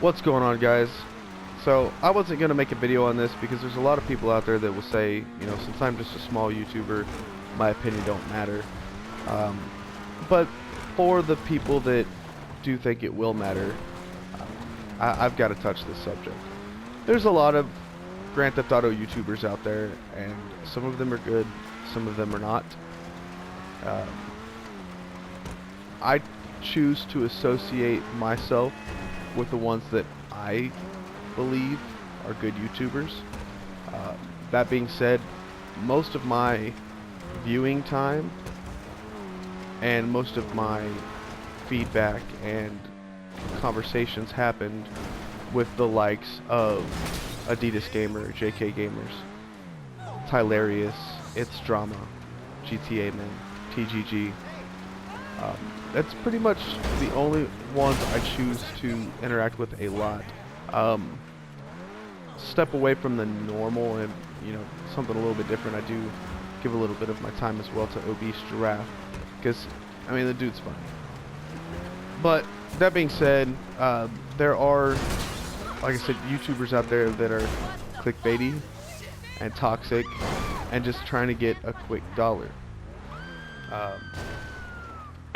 What's going on, guys? So I wasn't going to make a video on this because there's a lot of people out there that will say, you know, since I'm just a small YouTuber, my opinion don't matter. But for the people that do think it will matter, I've got to touch this subject. There's a lot of Grand Theft Auto YouTubers out there, and some of them are good, some of them are not. I choose to associate myself with the ones that I believe are good YouTubers. That being said, most of my viewing time and most of my feedback and conversations happened with the likes of Adidas Gam3r, GTAGentleman, Tylarious, It's Drama, GTAGentleman, TGG. That's pretty much the only ones I choose to interact with a lot. Step away from the normal and, you know, something a little bit different. I do give a little bit of my time as well to Obese Giraffe, because, I mean, the dude's funny. But that being said, there are, like I said, YouTubers out there that are clickbaity and toxic and just trying to get a quick dollar.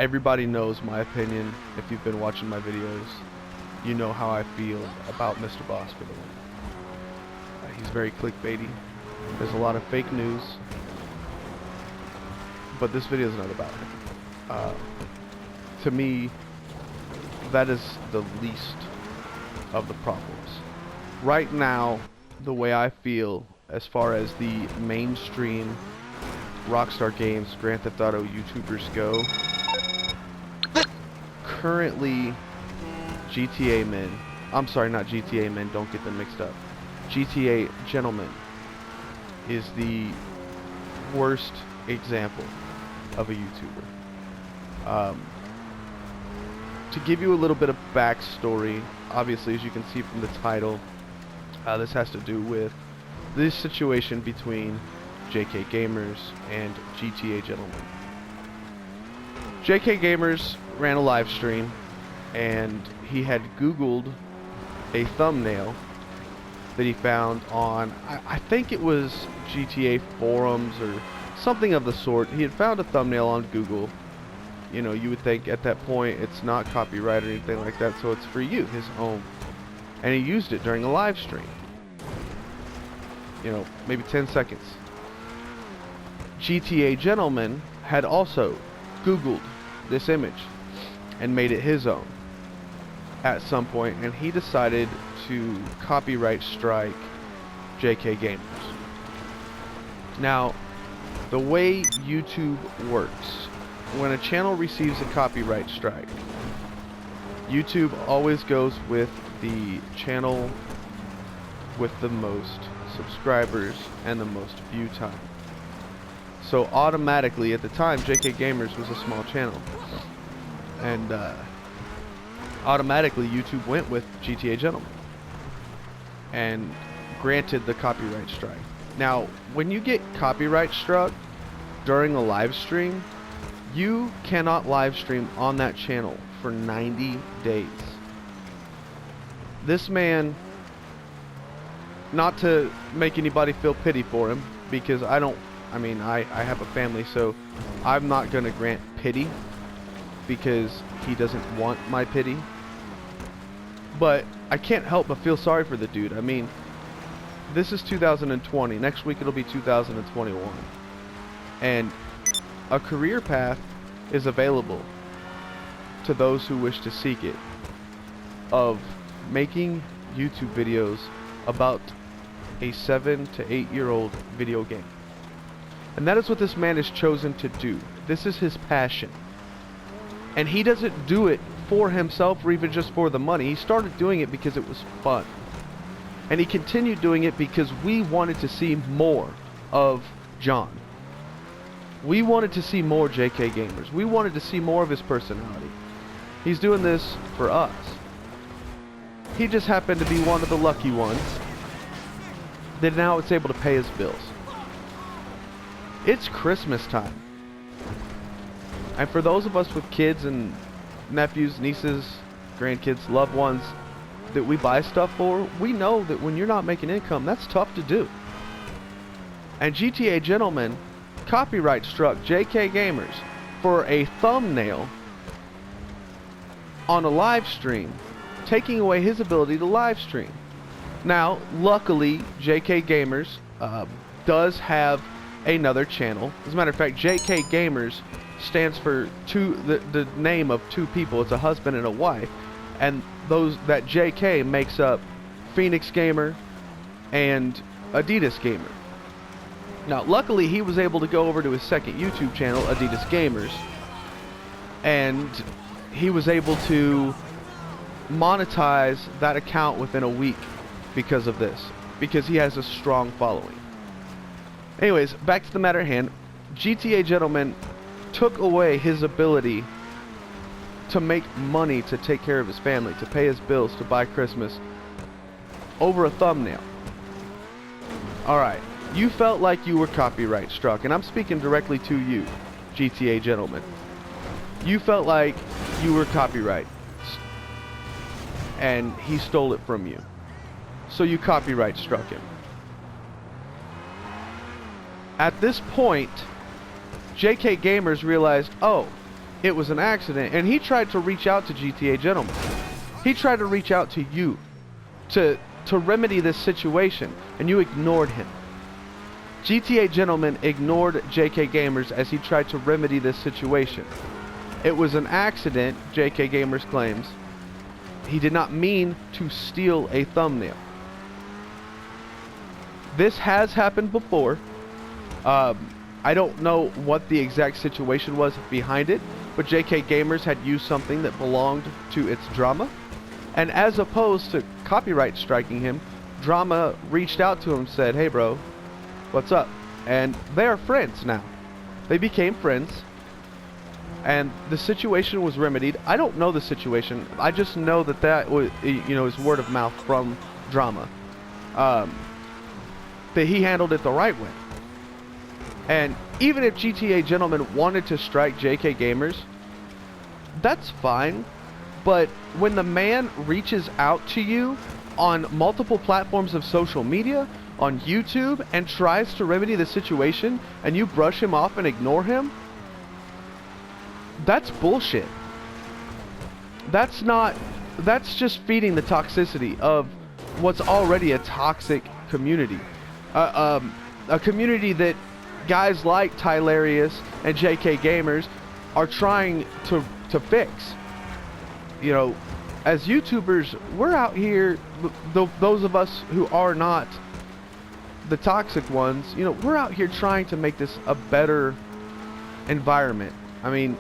Everybody knows my opinion. If you've been watching my videos, you know how I feel about Mr. Boss for the win. He's very clickbaity. There's a lot of fake news, but this video is not about him. To me, that is the least of the problems. Right now, the way I feel as far as the mainstream Rockstar Games Grand Theft Auto YouTubers go, currently GTAGentleman, I'm sorry, not GTAGentleman, don't get them mixed up. GTAGentleman is the worst example of a YouTuber. To give you a little bit of backstory, obviously, as you can see from the title, this has to do with this situation between GTAGentleman and GTAGentleman. GTAGentleman ran a live stream, and he had Googled a thumbnail that he found on, I think it was GTA forums or something of the sort. He had found a thumbnail on Google. You know, you would think at that point it's not copyright or anything like that, so it's for you, his own. And he used it during a live stream. You know, maybe 10 seconds. GTAGentleman had also Googled this image and made it his own at some point, and he decided to copyright strike GTAGentleman. Now, the way YouTube works, when a channel receives a copyright strike, YouTube always goes with the channel with the most subscribers and the most view time. So automatically, at the time, GTAGentleman was a small channel, and automatically YouTube went with GTAGentleman and granted the copyright strike. Now, when you get copyright struck during a live stream, you cannot live stream on that channel for 90 days. This man, not to make anybody feel pity for him, because I have a family, so I'm not going to grant pity because he doesn't want my pity. But I can't help but feel sorry for the dude. I mean, this is 2020. Next week it'll be 2021. And a career path is available to those who wish to seek it, of making YouTube videos about a 7 to 8 year old video game. And that is what this man has chosen to do. This is his passion. And he doesn't do it for himself or even just for the money. He started doing it because it was fun. And he continued doing it because we wanted to see more of John. We wanted to see more GTAGentleman. We wanted to see more of his personality. He's doing this for us. He just happened to be one of the lucky ones that now it's able to pay his bills. It's Christmas time. And for those of us with kids and nephews, nieces, grandkids, loved ones, that we buy stuff for, we know that when you're not making income, that's tough to do. And GTAGentleman copyright struck GTAGentleman for a thumbnail on a live stream, taking away his ability to live stream. Now, luckily, GTAGentleman does have another channel. As a matter of fact, GTAGentleman stands for the name of two people. It's a husband and a wife, and that JK makes up Phoenix Gamer and Adidas Gam3r. Now, luckily, he was able to go over to his second YouTube channel, Adidas Gam3rs, and he was able to monetize that account within a week because of this, because he has a strong following. Anyways, back to the matter at hand. GTAGentleman took away his ability to make money to take care of his family, to pay his bills, to buy Christmas, over a thumbnail. Alright, you felt like you were copyright struck, and I'm speaking directly to you, GTAGentleman. You felt like you were copyright, and he stole it from you. So you copyright struck him. At this point, GTAGentleman realized, oh, it was an accident, and he tried to reach out to GTAGentleman. He tried to reach out to you to remedy this situation, and you ignored him. GTAGentleman ignored GTAGentleman as he tried to remedy this situation. It was an accident, GTAGentleman claims. He did not mean to steal a thumbnail. This has happened before. I don't know what the exact situation was behind it, but GTAGentleman had used something that belonged to its drama, and as opposed to copyright striking him, drama reached out to him and said, hey bro, what's up? And they are friends now. They became friends, and the situation was remedied. I don't know the situation. I just know that was, you know, is word of mouth from drama, that he handled it the right way. And even if GTAGentleman wanted to strike GTAGentleman, that's fine. But when the man reaches out to you on multiple platforms of social media, on YouTube, and tries to remedy the situation, and you brush him off and ignore him, that's bullshit. That's just feeding the toxicity of what's already a toxic community. A community that guys like Tylarius and GTAGentleman are trying to fix. You know, as YouTubers, we're out here, those of us who are not the toxic ones, you know, we're out here trying to make this a better environment. I mean,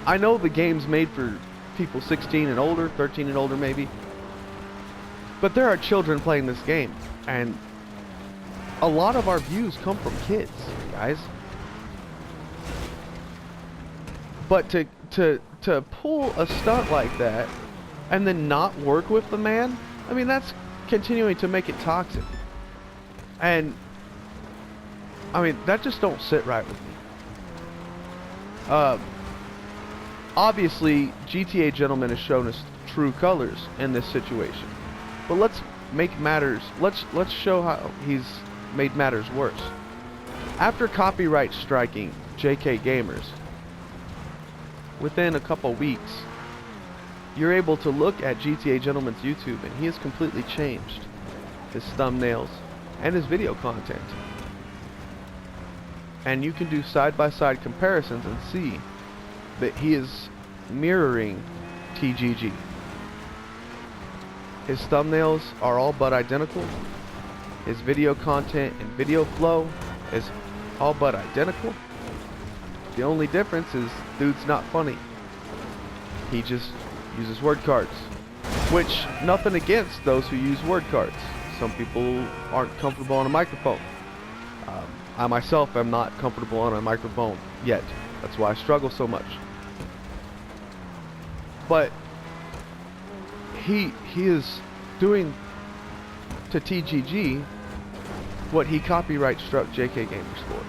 I know the game's made for people 16 and older, 13 and older maybe, but there are children playing this game, and a lot of our views come from kids, guys. But to pull a stunt like that and then not work with the man, I mean, that's continuing to make it toxic. And I mean, that just don't sit right with me. Obviously, GTAGentleman has shown us true colors in this situation, but let's make matters. Let's show how he's made matters worse. After copyright striking GTAGentleman, within a couple weeks, you're able to look at GTAGentleman's YouTube, and he has completely changed his thumbnails and his video content. And you can do side-by-side comparisons and see that he is mirroring TGG. His thumbnails are all but identical. His video content and video flow is all but identical. The only difference is dude's not funny. He just uses word cards. Which, nothing against those who use word cards. Some people aren't comfortable on a microphone. I myself am not comfortable on a microphone yet. That's why I struggle so much. But he is doing to TGG what he copyright struck GTAGentleman for.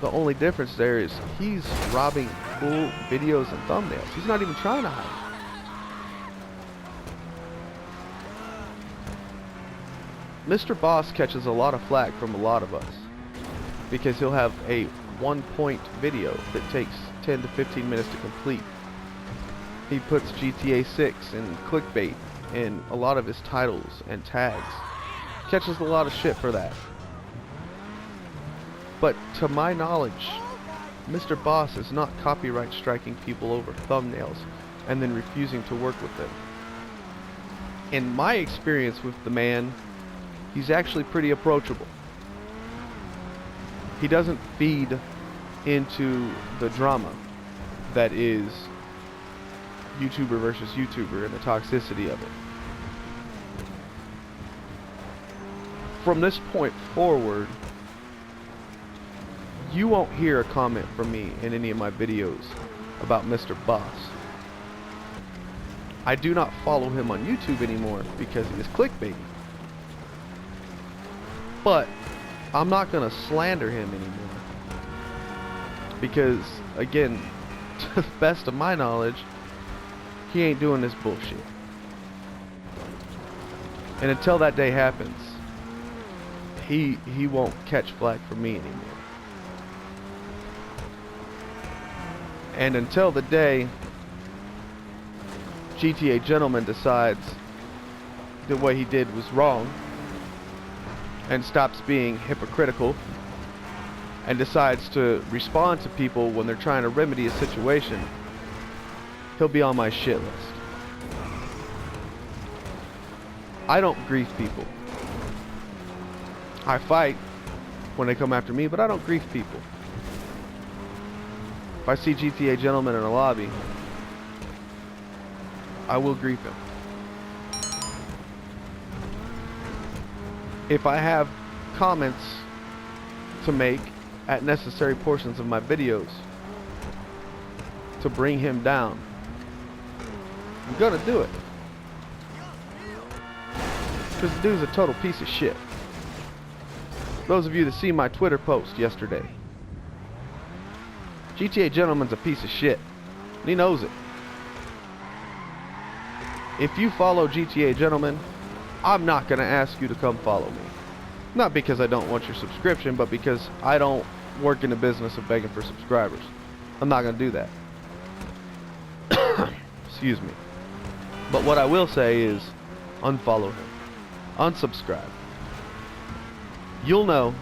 The only difference there is he's robbing full videos and thumbnails. He's not even trying to hide. Mr. Boss catches a lot of flack from a lot of us because he'll have a 1-point video that takes 10 to 15 minutes to complete. He puts GTA 6 and clickbait in a lot of his titles and tags. Catches a lot of shit for that. But to my knowledge, Mr. Boss is not copyright striking people over thumbnails and then refusing to work with them. In my experience with the man, he's actually pretty approachable. He doesn't feed into the drama that is YouTuber versus YouTuber and the toxicity of it. From this point forward, you won't hear a comment from me in any of my videos about Mr. Boss. I do not follow him on YouTube anymore because he is clickbaiting. But I'm not going to slander him anymore. Because, again, to the best of my knowledge, he ain't doing this bullshit. And until that day happens, he won't catch flack from me anymore. And until the day GTAGentleman decides that what he did was wrong and stops being hypocritical and decides to respond to people when they're trying to remedy a situation, he'll be on my shit list. I don't grief people. I fight when they come after me, but I don't grief people. If I see GTAGentleman in a lobby, I will grief him. If I have comments to make at necessary portions of my videos to bring him down, I'm gonna do it. Because the dude's a total piece of shit. Those of you that see my Twitter post yesterday, GTAGentleman's a piece of shit. And he knows it. If you follow GTAGentleman, I'm not going to ask you to come follow me. Not because I don't want your subscription, but because I don't work in the business of begging for subscribers. I'm not going to do that. Excuse me. But what I will say is, unfollow him. Unsubscribe. You'll know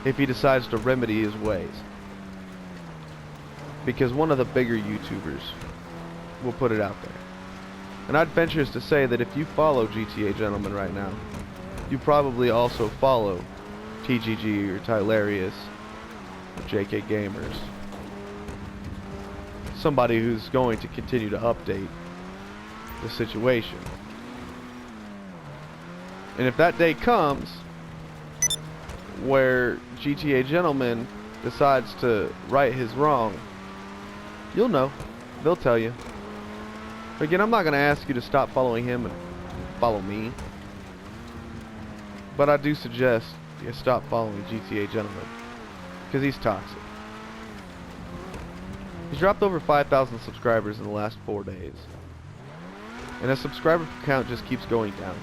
if he decides to remedy his ways. Because one of the bigger YouTubers will put it out there. And I'd venture to say that if you follow GTAGentleman right now, you probably also follow TGG or Tylarius or Gam3rs. Somebody who's going to continue to update the situation. And if that day comes where GTAGentleman decides to right his wrong, you'll know. They'll tell you. Again, I'm not going to ask you to stop following him and follow me. But I do suggest you stop following GTAGentleman. Because he's toxic. He's dropped over 5,000 subscribers in the last 4 days. And his subscriber count just keeps going down.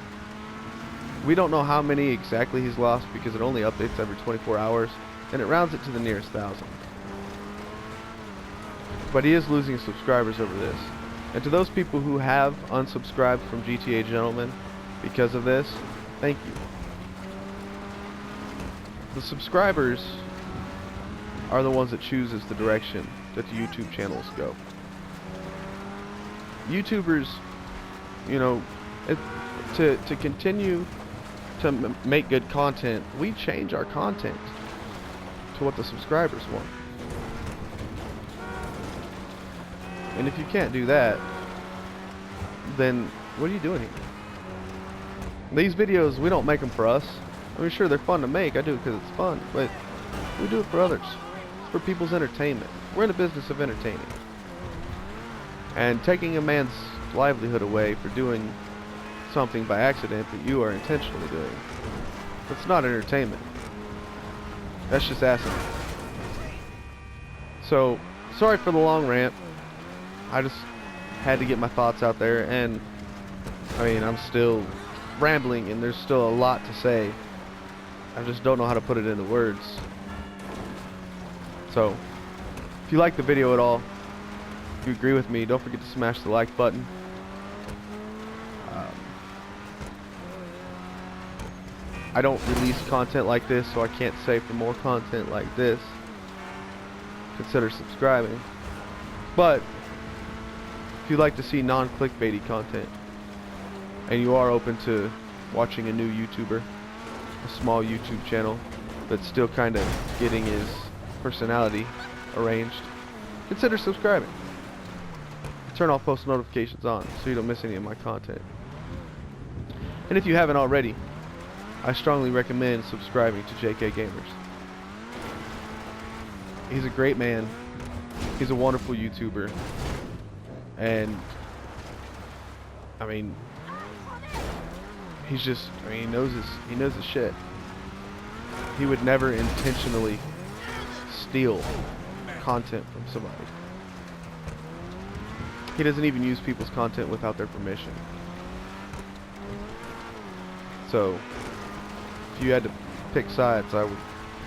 We don't know how many exactly he's lost because it only updates every 24 hours. And it rounds it to the nearest 1,000. But he is losing subscribers over this. And to those people who have unsubscribed from GTAGentleman because of this, thank you. The subscribers are the ones that chooses the direction that the YouTube channels go. YouTubers, you know, to continue to make good content, we change our content to what the subscribers want. And if you can't do that, then what are you doing here? These videos, we don't make them for us. I mean, sure, they're fun to make. I do it because it's fun. But we do it for others. It's for people's entertainment. We're in the business of entertaining. And taking a man's livelihood away for doing something by accident that you are intentionally doing, that's not entertainment. That's just asinine. So, sorry for the long rant. I just had to get my thoughts out there, and I mean, I'm still rambling and there's still a lot to say. I just don't know how to put it into words. So, if you like the video at all, if you agree with me, don't forget to smash the like button. I don't release content like this, so I can't say for more content like this, consider subscribing. But if you'd like to see non-clickbaity content, and you are open to watching a new YouTuber, a small YouTube channel that's still kind of getting his personality arranged, consider subscribing. Turn all post notifications on so you don't miss any of my content. And if you haven't already, I strongly recommend subscribing to Gam3rs. He's a great man. He's a wonderful YouTuber. And I mean, he's just, I mean, he knows his shit. He would never intentionally steal content from somebody. He doesn't even use people's content without their permission. So, if you had to pick sides, I would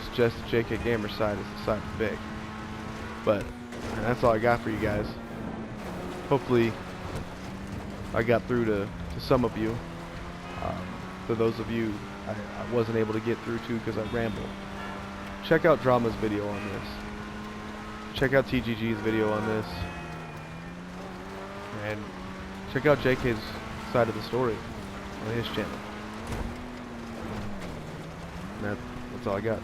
suggest the Gam3r side is the side to pick. But that's all I got for you guys. Hopefully, I got through to some of you. For those of you I wasn't able to get through to because I rambled, check out Drama's video on this. Check out TGG's video on this. And check out JK's side of the story on his channel. And that's all I got.